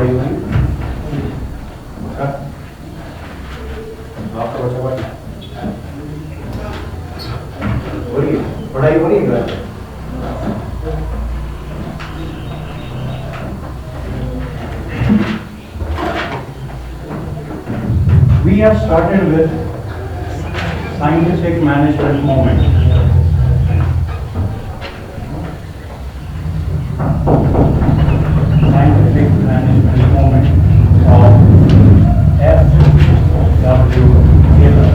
पढ़ाई हुई आपका बच्चा पढ़ाई हो रही है। We have started with scientific management movement. Scientific management movement of F.W. Taylor.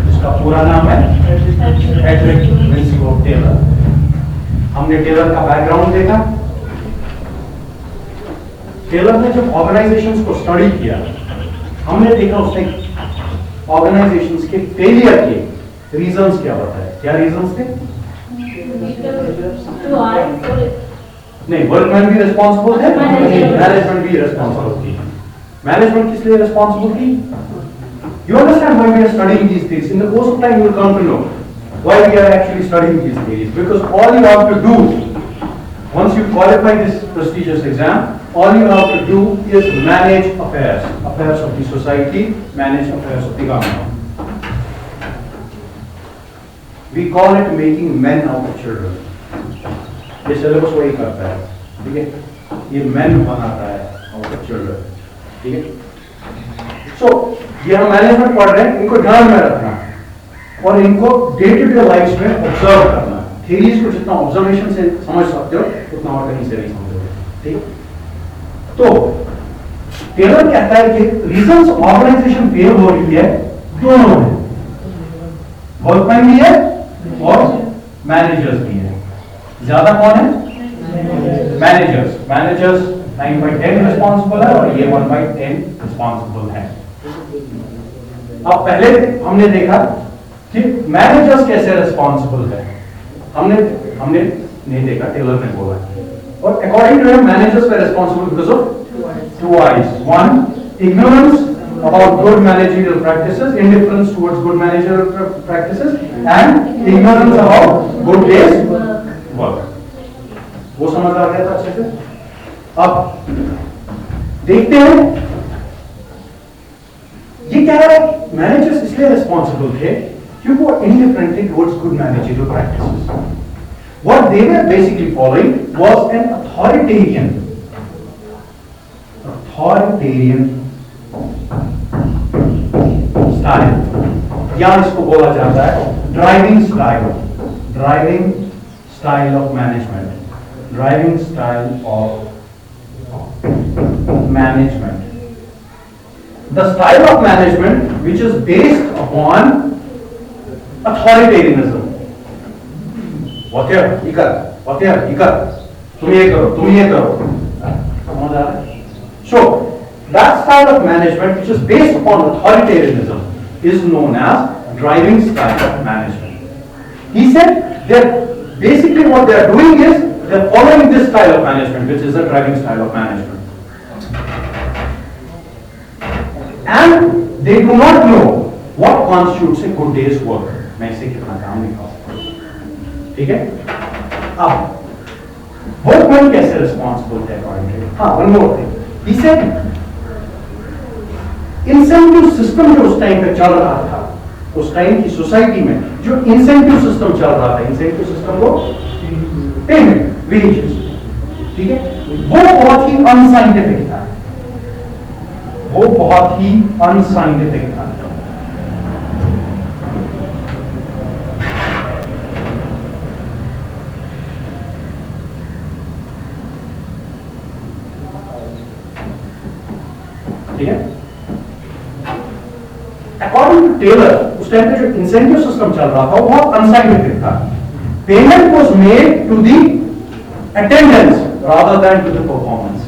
जिसका पूरा नाम है फ्रेडरिक विंसी ऑफ टेलर। हमने टेलर का बैकग्राउंड देखा। टेलर ने जब ऑर्गेनाइजेशंस को स्टडी किया, हमने देखा उसने ऑर्गेनाइजेशंस के फेलियर के रीजंस क्या बताए। क्या रीजंस थे? नहीं, वर्कमैन भी रिस्पॉन्सिबल है, मैनेजमेंट भी रिस्पॉन्सिबल थी। मैनेजमेंट किस लिए रिस्पॉन्सिबल थी? You understand why we are studying these things. In the course of time, you will come to know why we are actually studying these things. Because all you have to do, once you qualify this prestigious exam, all you have to do is manage affairs of the society, manage affairs of the government. We call it making men out of children. ये syllabus वही करता है, ठीक है? ये men बनाता है out of children, ठीक है? So ये हम मैनेजमेंट पढ़ रहे हैं, इनको ध्यान में रखना और इनको डे टू डे लाइफ में ऑब्जर्व करना। थ्योरीज को जितना ऑब्जर्वेशन से समझ सकते हो उतना और कहीं से नहीं समझोगे, ठीक? तो टेलर कहता है कि रीजंस ऑर्गेनाइजेशन फेल हो रही है दोनों है, वर्कमैन भी है और मैनेजर्स भी है। ज्यादा कौन है? मैनेजर्स। 9/10 रिस्पॉन्सिबल है और ये 1/10 रिस्पॉन्सिबल है। अब पहले हमने देखा कि मैनेजर्स कैसे रिस्पॉन्सिबल है, हमने नहीं देखा, टेलर ने बोला। और according to him managers were responsible because of two eyes. One, ignorance about good managerial practices, indifference towards good managerial practices, and ignorance about good days work. वो समझ आ गया था अच्छे से? अब देखते हैं ये क्या है। मैनेजर्स इसलिए रिस्पॉन्सिबल थे क्योंकि वो indifferent थे towards good managerial practices. What they were basically following was an authoritarian style, या इसको बोला जाता है driving style of management. The style of management which is based upon authoritarianism. तुम ये करो, समझ आ रहा है? So, that style of management which is based upon authoritarianism is known as driving style of management. He said that basically what they are doing is they are following this style of management which is a driving style of management. And they do not know what constitutes a good day's work. मैं इससे कितना काम निकाल सकता हूं, ठीक है? अब वर्कमैन कैसे रिस्पॉन्सिबल है अकॉर्डिंग टू? हाँ, one more thing. He said, incentive system जो उस टाइम पे चल रहा था, उस टाइम की सोसाइटी में जो इंसेंटिव सिस्टम चल रहा था, इंसेंटिव सिस्टम को पेमेंट, वेजेस, ठीक है, वो बहुत ही अनसाइंटिफिक था। ठीक है? अकॉर्डिंग टू टेलर उस टाइम पे जो इंसेंटिव सिस्टम चल रहा था वो बहुत अनसाइंटिफिक था। Payment was made to the attendance rather than to the performance.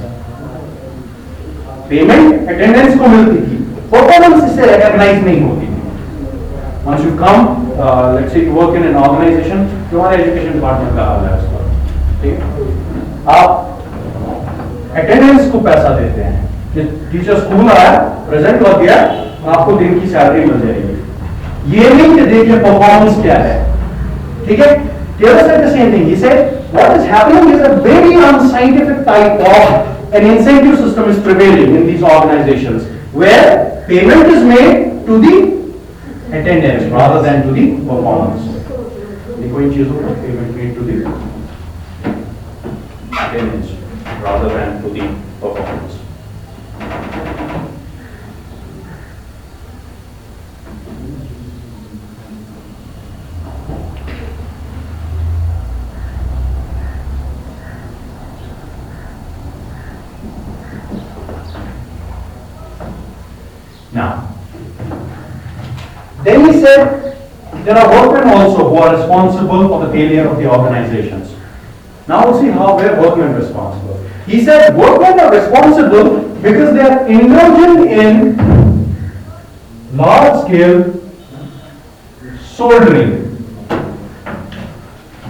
Payment attendance को मिलती थी, परफॉर्मेंस इससे रिकॉग्नाइज नहीं होती थी। Once you come, let's say you work in an organization, तुम्हारे एजुकेशन डिपार्टमेंट का हाल है उसका, ठीक है? आप अटेंडेंस को पैसा देते हैं, टीचर स्कूल आया, प्रेजेंट कर दिया, आपको दिन की सैलरी मिल जाएगी। ये नहीं कि देखिए परफॉर्मेंस क्या है, ठीक है? Taylor said the same thing. He said what is happening is a very unscientific type of an incentive system is prevailing in these organizations where payment is made to the attendance rather than to the performance. देखो इन चीजों का payment made to the attendance rather than to the performance. Now, then he said there are workmen also who are responsible for the failure of the organizations. Now we'll see how where workmen are responsible. He said workmen are responsible because they are indulging in large-scale soldering.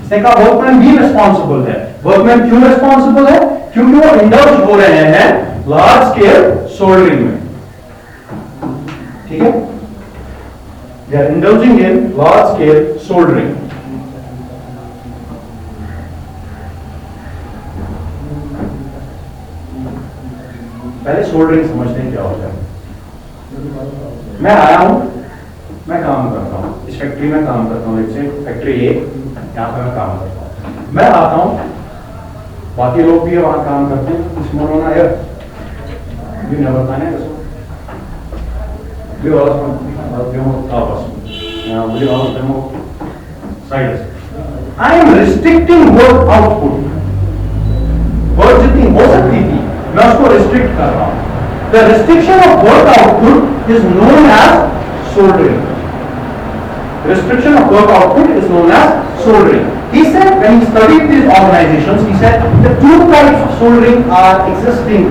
इसने कहा workman भी responsible है. Workman क्यों responsible है? क्योंकि वो indulge हो रहे हैं लार्ज स्केल सोल्डरिंग में. ठीक है? They are indulging in large scale soldering. पहले सोल्डरिंग समझते हैं क्या होता है. मैं आया हूं, मैं काम करता हूं, इस फैक्ट्री में काम करता हूं, जैसे फैक्ट्री ए, यहाँ पर मैं काम करता हूं. मैं आता हूं, बाकी लोग भी वहां काम करते हैं. इस मोनोना है, you never done it. We all I am restricting work output. Work जितनी हो सकती थी मैं उसको रिस्ट्रिक्ट कर रहा हूं. The restriction of work output is known as soldering. Restriction of work output is known as soldering. He said when he studied these organizations, he said the two types of soldering are existing.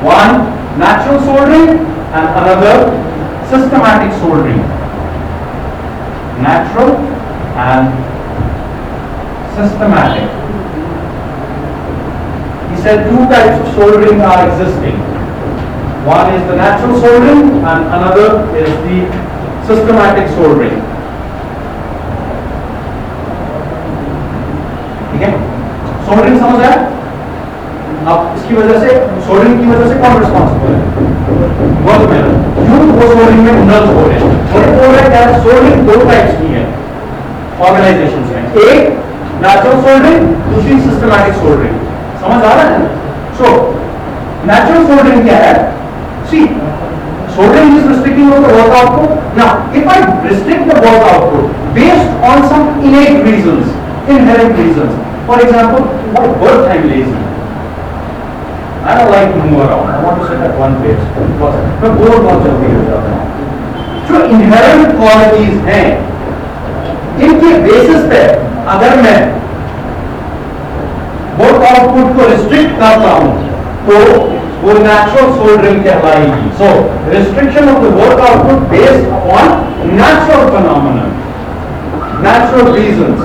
One, natural soldering, and another, systematic soldering. Natural and systematic. He said two types of soldering are existing. One is the natural soldering and another is the systematic soldering. ठीक है? Soldering समझ आया? अब इसकी वजह से soldering की वजह से कौन रिस्पॉन्सिबल है? वर्कमैन. क्यों वो सोल्डरिंग में इंडल्ज हो रहे हैं? और बोल रहे हैं सोल्डरिंग दो टाइप्स की है ऑर्गेनाइजेशंस में. एक नेचुरल सोल्डरिंग, दूसरी सिस्टमैटिक सोल्डरिंग. समझ आ रहा है? सो नेचुरल सोल्डरिंग क्या है? सी soldering is restricting of the work output. Now, if I restrict the work output based on some innate reasons, inherent reasons, for example, my birth I'm lazy. I don't like to move around. I want to sit at one place. Because मैं bore बहुत जल्दी हो जाता हूँ. जो inherent qualities हैं, इनके basis पे अगर मैं work output को restrict करता हूँ, तो वो natural soldering कहलाएगी. So, restriction of the work output based upon natural phenomena, natural reasons,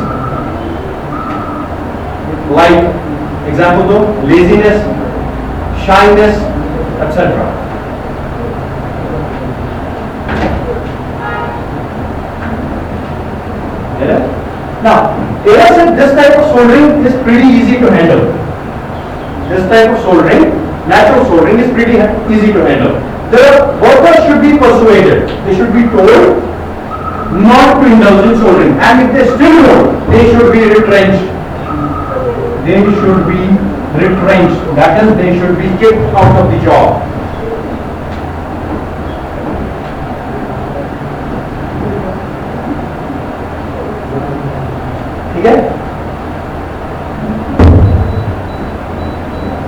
like example दो, laziness, shyness, etc. Now, Taylor said this type of soldering is pretty easy to handle. This type of soldering, natural soldering, is pretty easy to handle. The workers should be persuaded. They should be told not to indulge in soldering. And if they still don't, they should be retrenched. They should be retrenched. That is, they should be kicked out of the job. ठीक है?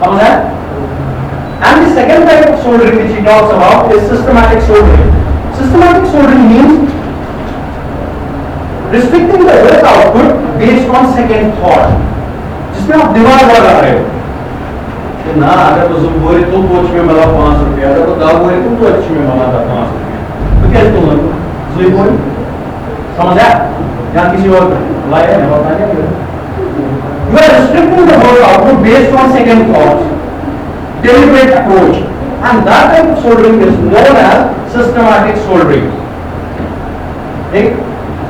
समझ आया? And the second type of soldering which he talks about is systematic soldering. Systematic soldering means restricting the work output based on second thought. जिसमें आप दिमाग लगा रहे हो कि ना अगर तो तुम बोले तुम कोच में मला 5 रुपया, अगर तो दाव बोले तुम तो अच्छी में मला 5 रुपया, तो क्या तुम सही बोल समझ आया? या किसी और लाया है बता क्या? You are restricting the work output based on second thoughts, deliberate approach, and that type of soldering is known as systematic soldering. Okay?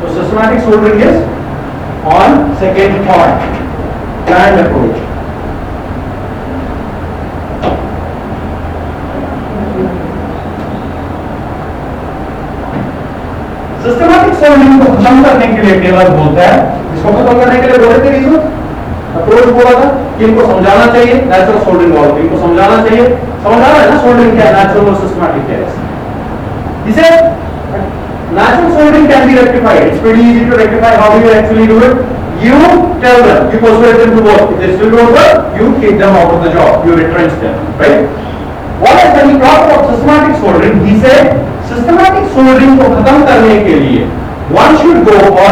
So systematic soldering is on second thought, planned approach. Soldering को खत्म करने के लिए Taylor बोलता है, इसको खत्म करने के लिए बोले थे रीजन अप्रोच बोला था कि इनको समझाना चाहिए नेचुरल सोल्डरिंग वालों को, इनको समझाना चाहिए, समझाना है ना सोल्डरिंग क्या है, नेचुरल और सिस्टमैटिक क्या है. He said natural soldering can be rectified. It's pretty easy to rectify. How do you actually do it? You tell them, you persuade them to work. If they still don't work, you kick them out of the job. You retrench them, right? What else? When he talked about systematic soldering, he said systematic soldering को खत्म करने के लिए one should go for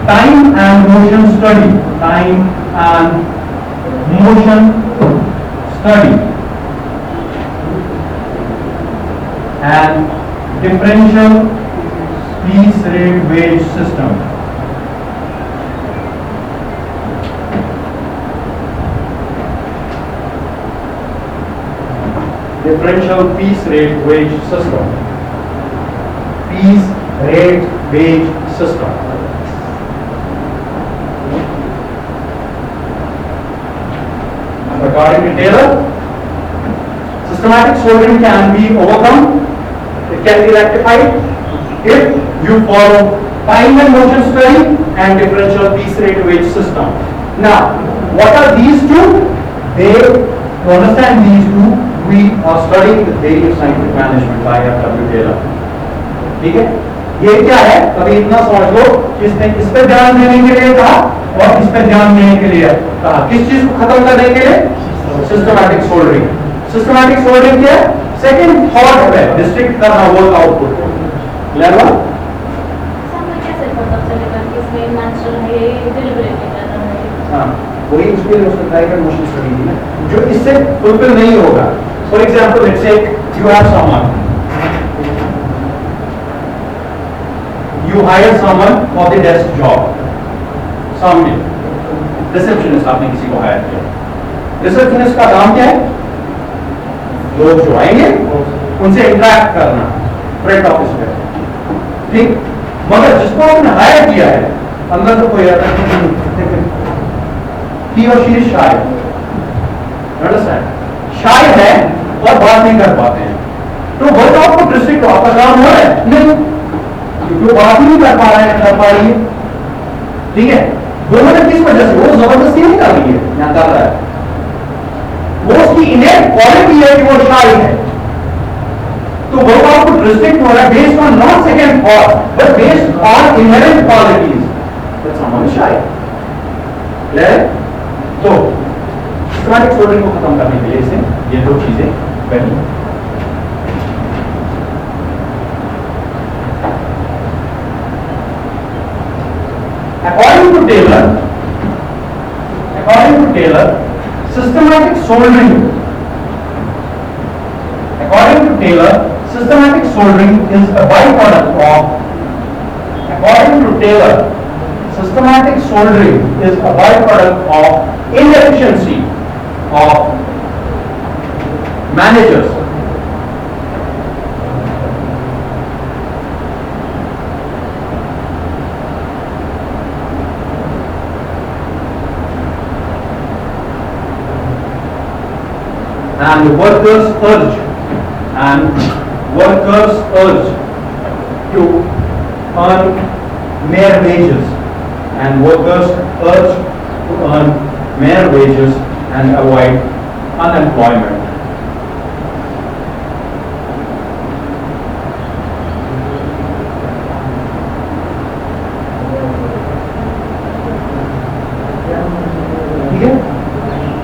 time and motion study. Time and motion study and differential piece rate wage system. Differential piece rate wage system. Piece rate wage system. According to Taylor, systematic soldering can be overcome. It can be rectified if you follow time and motion study and differential piece rate wage system. Now, what are these two? To understand these two, we are studying the theory of scientific management by F.W. Taylor. ठीक है? ये क्या है? अभी इतना समझ लो, इसने इस पर ध्यान देने के लिए कहा और इस पर ध्यान देने के लिए कहा. किस चीज को खत्म करने के लिए? Systematic soldering. सिस्टमैटिक सोल्डरिंग क्या है? सेकंड थॉट है डिस्ट्रिक्ट करना वर्क आउटपुट को. क्लियर हुआ? हाँ, वही उसके लिए उसने टाइम एंड मोशन स्टडी दी ना, जो इससे फुलफिल नहीं होगा. For example let's say you have someone, you hire someone for the desk job. सामने रिसेप्शनिस्ट आपने किसी को हायर किया. रिसेप्शनिस्ट का काम क्या है? लोग जो आएंगे उनसे इंटरैक्ट करना फ्रंट ऑफिस पे. ठीक, मगर जिसको आपने हायर किया है अंदर से कोई आता है he or she is shy. Understand? Shy है और बात नहीं कर पाते हैं. तो वर्क आउटपुट डिस्ट्रिक्ट आपका काम हो रहा है? नहीं, क्योंकि बात ही नहीं कर पा रहे हैं, कर पा रही है. ठीक है, दोनों ने किस वजह से? वो जबरदस्ती नहीं कर रही है, यहाँ कर रहा है. वो उसकी इनेट क्वालिटी है कि वो शाई है. तो वर्क आउटपुट रिस्ट्रिक्ट हो रहा है based on not second thought but based on inherent qualities that someone is शाई. क्लियर? तो सिस्टमैटिक सोल्डरिंग को खत्म करने के लिए इसे ये दो चीजें पहली. According to Taylor, systematic soldering is a byproduct of. According to Taylor, systematic soldering is a byproduct of inefficiency of managers. And workers urge to earn mere wages, and workers urge to earn mere wages and avoid unemployment.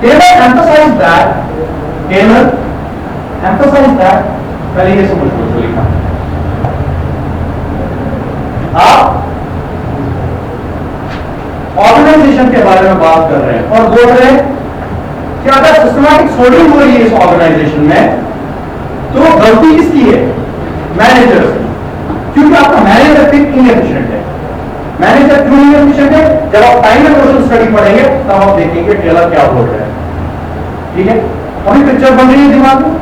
Taylor emphasized that पहले ये समझ लो जो लिखा. आप organisation के बारे में बात कर रहे हैं और बोल रहे हैं कि अगर सिस्टमैटिक सोल्डरिंग हो रही है इस ऑर्गेनाइजेशन में तो गलती किसकी है? मैनेजर्स की. क्योंकि आपका मैनेजर फिर इनएफिशिएंट है. मैनेजर क्यों इनएफिशिएंट है? जब आप टाइम एंड मोशन स्टडी पढ़ेंगे तब आप देखेंगे टेलर क्या बोल रहे हैं. ठीक है, अभी पिक्चर बन रही है दिमाग में.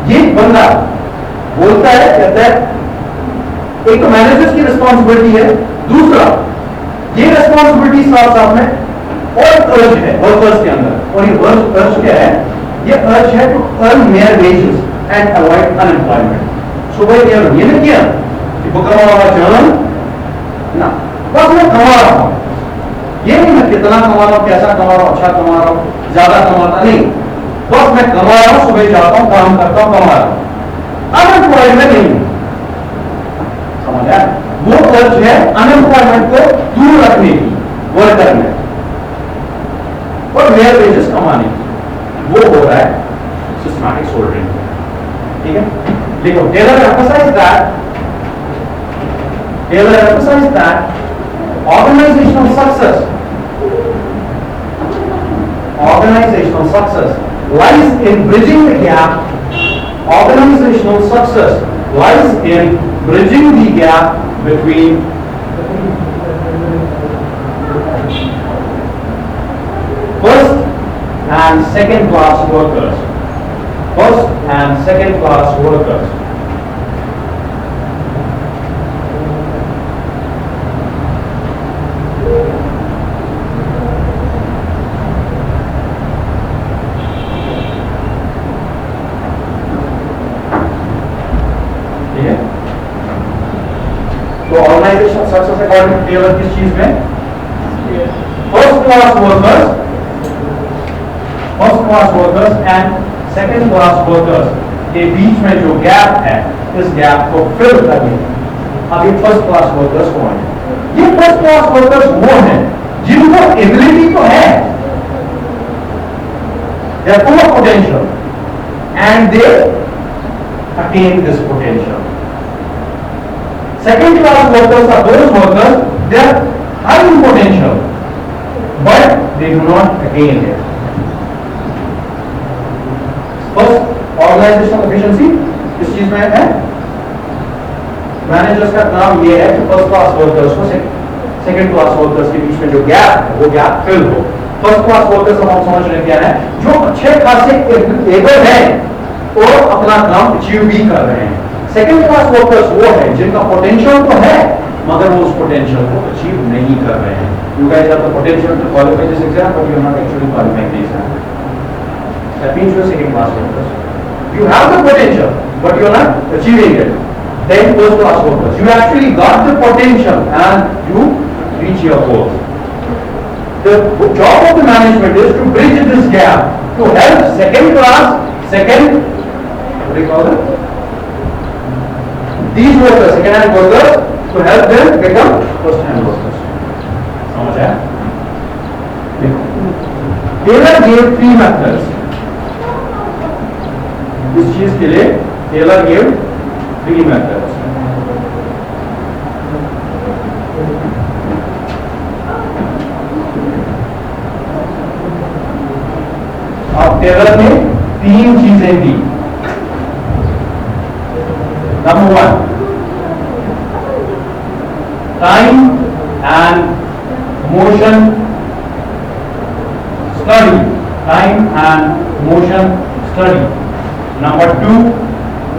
ये बंदा बोलता है, कहता है एक तो मैनेजर्स की रिस्पॉन्सिबिलिटी है, दूसरा ये रिस्पॉन्सिबिलिटी साथ साथ में और अर्ज है वर्कर्स के अंदर. और ये अर्ज क्या है? ये अर्ज है to earn mere wages and avoid unemployment. सुबह ये नहीं किया कि बुकरम वाला जर्नल ना, बस मैं कमा रहा हूं, ये नहीं मैं कितना कमा रहा हूं, कैसा कमा रहा हूं, अच्छा कमा रहा हूं, ज्यादा कमाता नहीं, बस मैं कमा रहा हूं, सुबह जाता हूं, काम करता हूं, कमा रहा हूं, अनएम्प्लॉयड में नहीं हूं। समझ आया? वो अर्ज है अनएम्प्लॉयमेंट को दूर रखने की, वर्कर में और रेयर वेजेस कमाने की, वो हो रहा है सिस्टमैटिक सोल्डरिंग। ठीक है, देखो Taylor emphasized that organizational success lies in bridging the gap. Organizational success lies in bridging the gap between first and second class workers. First and second class workers. तो organisation success according to Taylor किस चीज में? First class workers and second class workers के बीच में जो gap है, इस गैप को फिल करने। अब ये फर्स्ट क्लास वर्कर्स कौन है? ये फर्स्ट क्लास वर्कर्स वो हैं जिनको एबिलिटी तो है, they are full of potential and they attain this potential. Second class workers are those workers, they are high in potential but they do not attain it. First, organizational efficiency किस चीज में है? Managers का काम ये है कि first class workers को सेकंड क्लास वर्कर्स के बीच में जो गैप है वो गैप फिल हो। फर्स्ट क्लास वर्कर्स हम समझ रहे क्या है, जो अच्छे खासे एबल है और अपना काम अचीव भी कर रहे हैं। सेकंड क्लास वर्कर्स वो है जिनका पोटेंशियल तो है मगर वो उस पोटेंशियल को अचीव नहीं कर रहे हैं। You guys have the potential to qualify this exam, but you are not actually qualifying the exam. That means you are second class workers. You have the potential, but you are not achieving it. Then first class workers. You actually got the potential and you reach your goals. The job of the management is to bridge this gap, to help second class, what do you call it? These workers, second hand workers, to help them become first hand workers. समझ आया? Taylor gave 3 methods. इस चीज के लिए Taylor gave 3 methods. अब Taylor ने 3 चीजें दी। Number 1, time and motion study. Time and motion study. Number 2,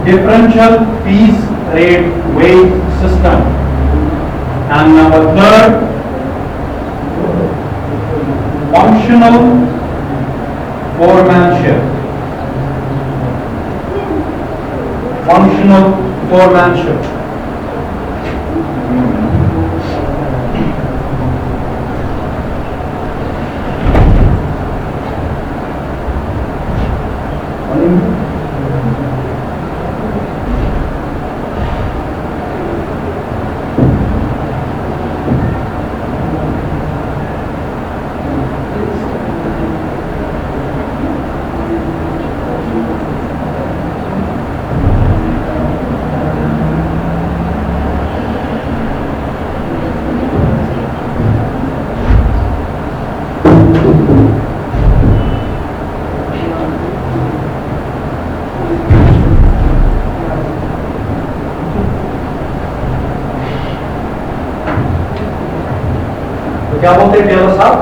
differential piece rate wage system. And number 3rd, functional foremanship. Functional foremanship. क्या बोलते हैं टेलर साहब?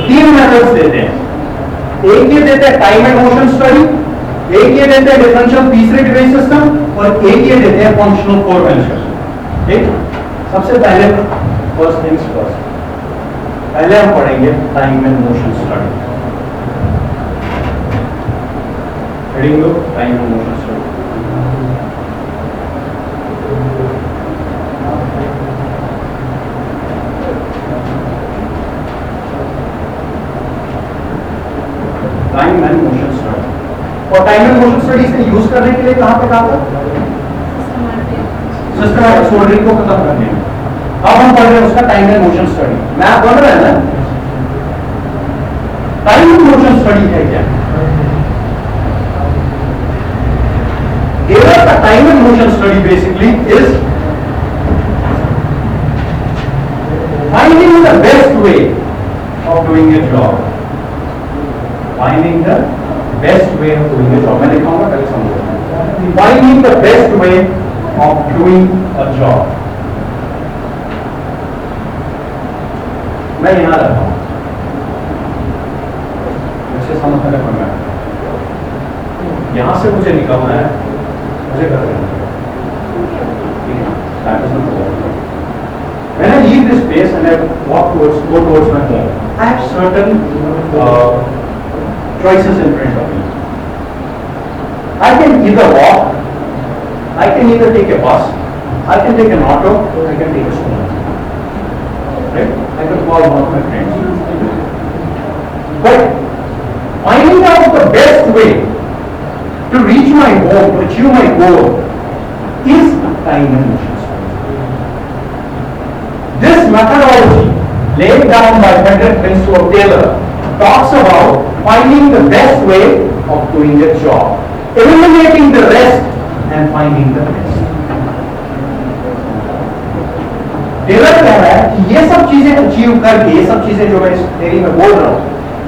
3 मेथड्स देते हैं। एक ये देते हैं टाइम एंड मोशन स्टडी, एक ये देते हैं differential piece rate wage system और एक ये देते हैं फंक्शनल फोरमैनशिप। ठीक, सबसे पहले फर्स्ट थिंग्स फर्स्ट, पहले हम पढ़ेंगे time and motion study. Heading low time and motion study. और टाइम एंड मोशन स्टडीज में यूज करने के लिए कहां पे कहा था? सिस्टमैटिक सोल्डरिंग को खत्म करने में। अब हम पढ़ रहे हैं उसका time and motion study. Math पढ़ रहे हैं ना? टाइम एंड मोशन स्टडी है क्या? Here the time and motion study basically is finding the best way of doing a job. Finding the best way of doing a job. मैं लिखाऊंगा पहले समझो। Finding the best way of doing a job. मैं यहाँ रहता हूँ। मुझे समझ में पड़ रहा है। यहाँ से मुझे निकलना है। मुझे कर रहे हैं। When I leave this place and I go towards my home, I have certain choices in front of me. I can either walk, I can either take a bus, I can take an auto, or I can take a scooter. Right? I can call one of my friends. But finding out the best way to reach my home, to achieve my goal, is time and motion. This methodology, laid down by Frederick Winslow Taylor, talks about finding the best way of doing a job, eliminating the rest and finding the best. Taylor कह रहा है कि ये सब चीजें achieve करके, ये सब चीजें जो मैं इस थ्योरी में बोल रहा हूँ,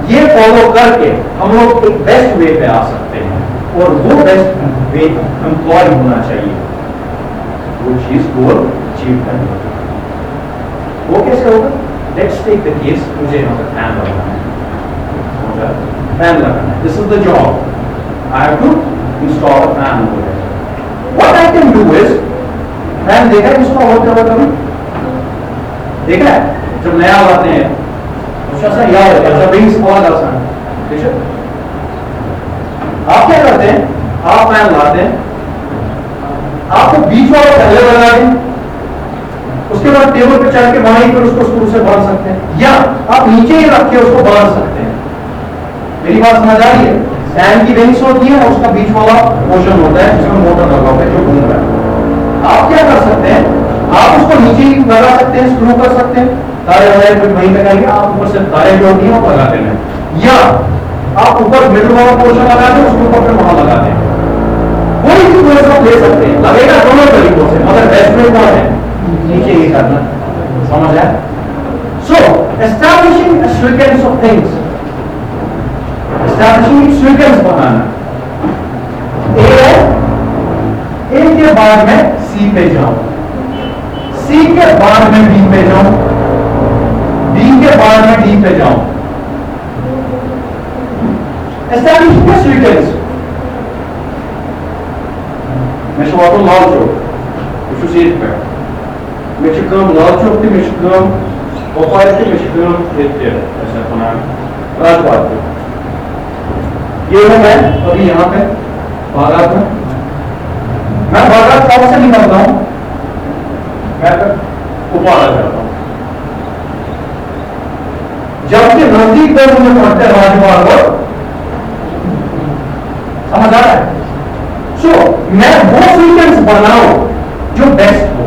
ये फॉलो करके हम लोग एक बेस्ट वे पे आ सकते हैं, और वो बेस्ट वे एम्प्लॉय होना चाहिए वो चीज गोल अचीव करने। वो कैसे होगा? लेट्स टेक द केस, मुझे यहाँ पे फैन लगाना है, फैन लगाना है, this is the job, I have to install a fan over here. What I can do is, fan देखा है इंस्टॉल होते हुए कभी? देखा है? जब नया लाते हैं उसका सा याद है, जब विंग्स बहुत आसान है, ठीक है? आप क्या करते हैं? आप फैन लाते हैं, आपको बीच वाला पहले लगा दें, उसके बाद टेबल पे चढ़ के वहीं पर उसको स्क्रू से बांध सकते हैं, या आप नीचे ही रख के उसको बांध सकते हैं। मेरी बात समझ आ रही है? फैन की विंग्स होती है, उसका बीच वाला पोर्शन होता है जिसमें मोटर लगा होता है जो घूम रहा है। आप क्या कर सकते हैं? आप उसको नीचे ही लगा सकते हैं, स्क्रू कर सकते हैं, तारे वगैरह कुछ वहीं पे करेंगे, आप ऊपर से तारे जो होती है वो लगा देना, या आप ऊपर मिडिल वाला पोर्शन लगा दें, उसके ऊपर फिर वहां लगा दें। कोई भी कोई सब ले सकते हैं, लगेगा दोनों तरीकों से, मगर बेस्ट में कौन है? नीचे ही करना। समझ आया? So establishing a sequence of things, establishing एक सीक्वेंस बनाना। ए है, ए के बाद में सी पे जाऊं, सी के बाद में बी पे जाऊं, बी के बाद में डी पे जाऊं। Establishing a sequence. Mēs jau varam lauču, kurš iespēja. Mēs čekam lauču, mēs čekam opārti, mēs čekam ietieru. ऐसा अपना राजवाद। ये हूं मैं अभी यहाँ पे बारात में। मैं बारात कौन से निकलता हूँ? मैं उपाड़ा जाता हूँ। जबकि नजदीक पर मुझे पड़ते राजमार्ग और समझ आ रहा है? सो मैं वो सीक्वेंस बनाऊं जो बेस्ट हो।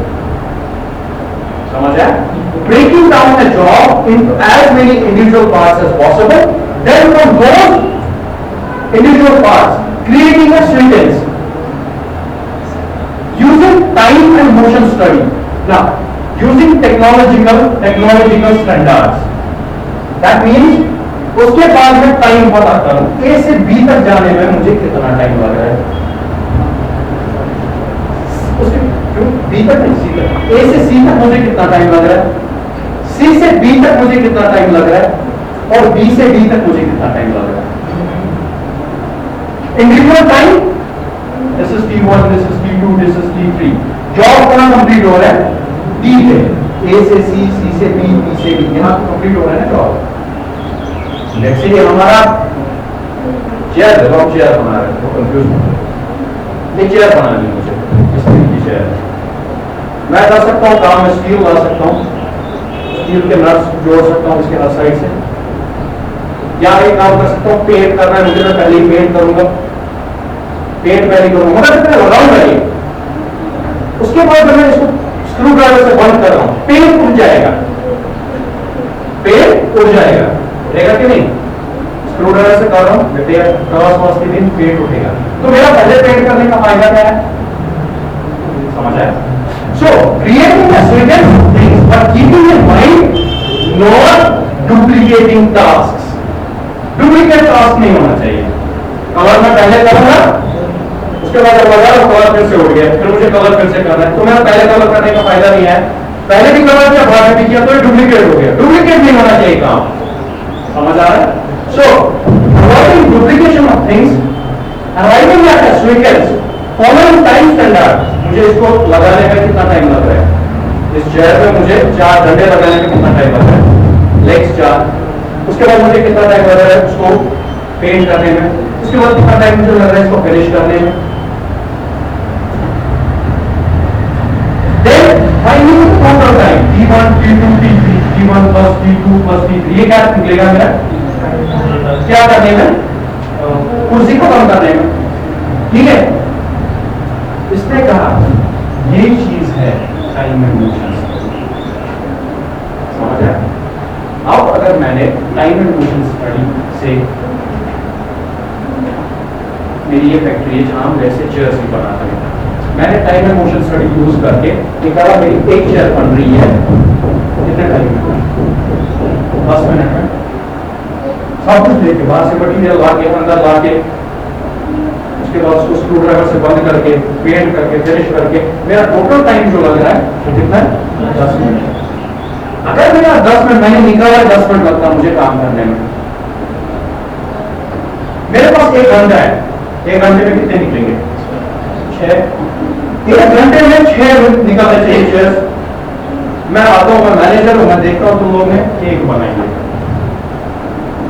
समझ आया? Breaking down the job into as many individual parts as possible, then from those individual parts creating a sequence using time and motion study. Now using technological standards, that means उसके बाद में time पता करूं, ए से B तक जाने में मुझे कितना टाइम लग रहा है, उसके क्यों बी तक नहीं, सी तक, ए से सी तक मुझे कितना टाइम लग रहा है, सी से बी तक मुझे कितना टाइम लग रहा है, और बी से डी तक मुझे कितना टाइम लग रहा है। Individual time, this is T1, this is T2, this is T3। Job कहां कंप्लीट हो रहा है? डी पे, ए से सी, सी से बी, बी से डी, यहां कंप्लीट हो रहा है ना जॉब। लेट्स से हमारा चेयर है, हम चेयर बना रहे हैं, तो कंफ्यूज हो रहे। ये चेयर बना ली मुझे, इस तरह की चेयर है। मैं कर सकता हूँ काम में स्टील ला सकता हूँ, स्टील के नट्स जोड़ सकता हूँ इसके हर साइड से, या एक काम कर सकता हूँ, पेंट करना है मुझे, मैं पहले ही पेंट करूंगा, पेंट पहले करूंगा, मतलब राउंड रहिए। उसके बाद मैं इसको स्क्रू ड्राइवर से बंद कर रहा हूं, पेंट उड़ जाएगा, पेंट उड़ जाएगा, रहेगा कि नहीं? स्क्रू ड्राइवर से कर रहा हूं, क्रॉस वॉश के दिन पेंट उठेगा। तो मेरा पहले पेंट करने का फायदा क्या है? समझ आया? सो creating a sequence of things but keeping in mind not duplicating tasks. Duplicate task नहीं होना चाहिए। कलर में पहले करूंगा, उसके बाद जब लगा तो कलर फिर से उड़ गया, फिर मुझे कलर फिर से करना है, तो मेरा पहले कलर करने का फायदा नहीं है। पहले भी कलर किया, बाद में भी किया, तो डुप्लीकेट हो गया। डुप्लीकेट नहीं होना चाहिए काम। समझ आ रहा है? So avoiding duplication of things, arriving at a sequence, following time standard. मुझे इसको लगाने में कितना टाइम लग रहा है? इस चेयर में मुझे 4 घंटे लगाने में कितना टाइम लग रहा है? लेग्स 4। उसके बाद मुझे कितना टाइम लग रहा है उसको पेंट करने में? उसके बाद कितना टाइम मुझे लग रहा है इसको फिनिश करने में? Then I need total time T1, T2, T3, T1 plus T2 plus T3। ये क्या निकलेगा मेरा? क्या करने में? कुर्सी को कम करने में। ठीक है? इसने कहा ये चीज है टाइम एंड मोशन। समझ आया? अब अगर मैंने टाइम एंड मोशन स्टडी से, मेरी ये फैक्ट्री है जहां हम वैसे चेयर्स भी बनाते हैं, मैंने time and motion study use करके निकाला मेरी एक चेयर बन रही है कितने टाइम में? 10 मिनट में। सब कुछ देख के, बाहर से मटीरियल ला के, अंदर ला के, उसके बाद उसको स्क्रू ड्राइवर से बंद करके, पेंट करके, फिनिश करके, मेरा टोटल टाइम जो लग रहा है वो कितना है? 10 मिनट। अगर मेरा 10 मिनट मैंने निकाला, 10 मिनट लगता मुझे काम करने में। मेरे पास 1 घंटा है, 1 घंटे में कितने निकलेंगे? 6। 1 घंटे में 6 निकालने चाहिए चेयर्स। मैं आता हूं, मैं मैनेजर हूं, मैं देखता हूं तुम लोग ने 1 बनाएंगे।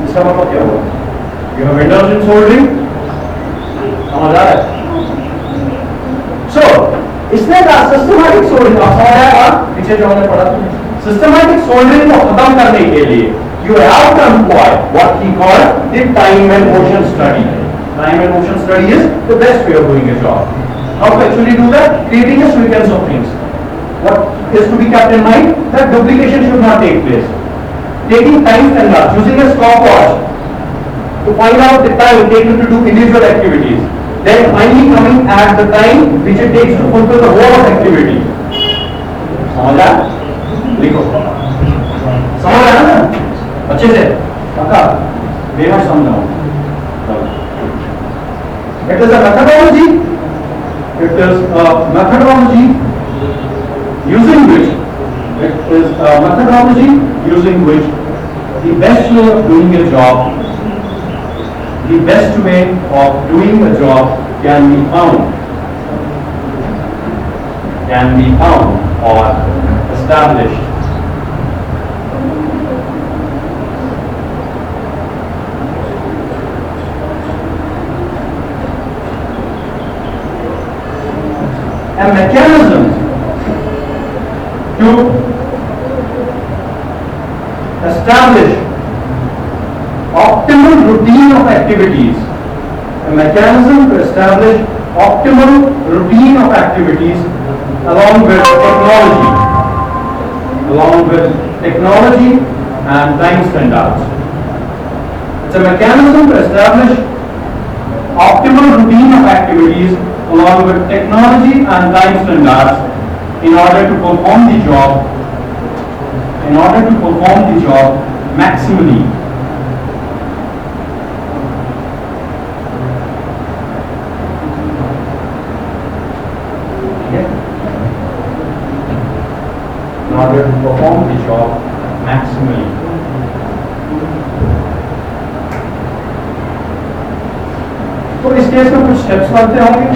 इसका मतलब क्या हुआ? You have indulged in soldering. समझ आ रहा है? सो इसने कहा सिस्टमैटिक सोल्डरिंग, आप समझ आया? पीछे जो हमने पढ़ा था, सिस्टमैटिक सोल्डरिंग को खत्म करने के लिए you have to employ what he called the time and motion study. Time and motion study is the best way of doing a job. How to actually do that? Creating a sequence of things. What is to be kept in mind? That duplication should not take place. Taking time standards, using a stopwatch to find out the time taken to do individual activities. Then finally coming at the time which it takes to fulfill the whole of activity. समझ आया? लिखो। समझ आया ना? अच्छे से पक्का बेमत समझाओ। It is a methodology. It is a methodology using which the best way of doing a job, the best way of doing a job can be found or established. A mechanism to establish optimal routine of activities. A mechanism to establish optimal routine of activities along with technology and time standards. It's a mechanism to establish optimal routine of activities along with technology and time standards in order to perform the job maximally. In order to perform the job maximally. तो इस case में कुछ steps लगते होंगे,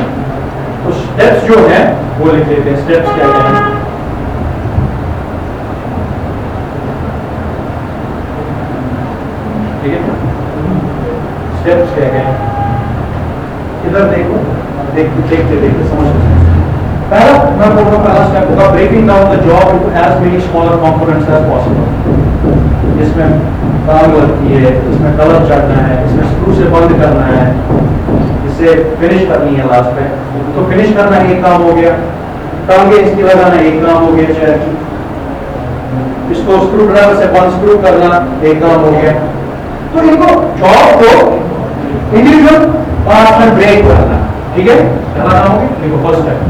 तो steps जो है वो लिख लेते हैं। स्टेप्स क्या हैं? ठीक है, स्टेप्स क्या हैं? इधर देखो, देखते समझ। पहला मैं बोल रहा हूँ, पहला स्टेप होगा breaking down the job into as many smaller components as possible. इसमें काम लगती है, इसमें कलर चढ़ना है, इसमें स्क्रू से बंद करना है, इसे फिनिश करनी है लास्ट में, तो फिनिश करना एक काम हो गया, टांगे इसकी लगाना एक काम हो गया, चेयर की, इसको स्क्रू ड्राइवर से वन स्क्रू करना एक काम हो गया। तो इनको जॉब को इंडिविजुअल पार्ट में ब्रेक करना, ठीक है, क्या काम होगी, देखो first step,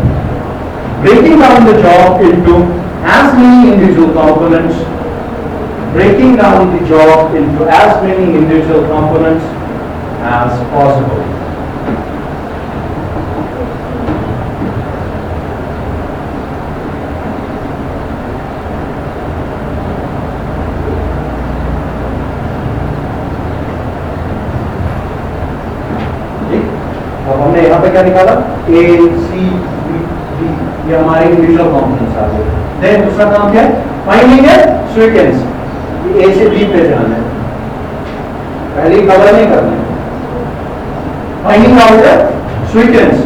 breaking down the job into as many individual components, breaking down the job into as many individual components as possible. अब हमने यहाँ पे क्या निकाला, ए सी डी, ये हमारे इंडिविजुअल कॉम्पोनेंट्स आ गए। देन दूसरा काम क्या है, फाइंडिंग है सीक्वेंस, ए से बी पे जाना है, पहले कवर नहीं करना है, finding out the sequence,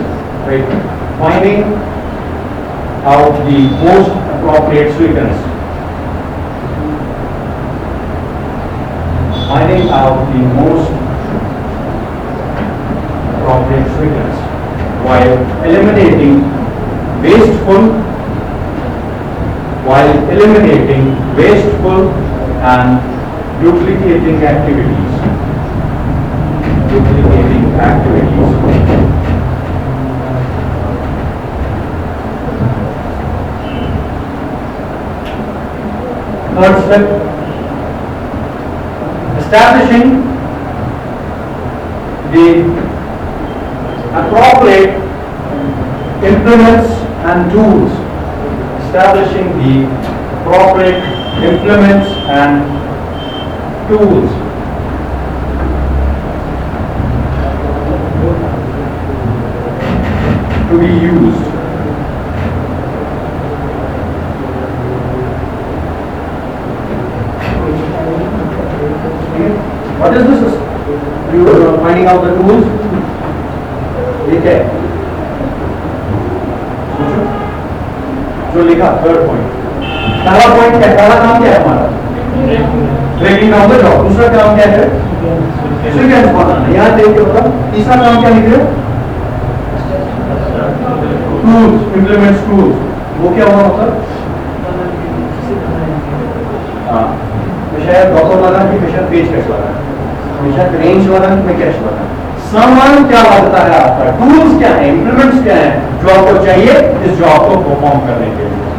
right, finding out the most appropriate sequence, finding out the most appropriate sequence while eliminating wasteful and duplicating activities. Third step, establishing the appropriate implements and tools. Establishing the appropriate implements and tools. To be used. What is this? You are finding out the tools? ठीक है, जो लिखा third point, पहला point क्या, पहला काम क्या है हमारा, ब्रेकिंग डाउन द जॉब, दूसरा काम क्या है, सीक्वेंस बनाना, यहाँ देखिए होगा, तीसरा काम क्या लिख रहे हो, टूल्स, इंप्लीमेंट्स टूल्स, वो क्या हुआ मतलब, हाँ, शायद डॉक्टर लगा कि शायद पेज कैश लगा, शायद रेंज लगा कि कैश लगा, सामान क्या लगता है आपका, टूल्स क्या है, इंप्लीमेंट्स क्या है जो आपको चाहिए इस जॉब को परफॉर्म करने के लिए।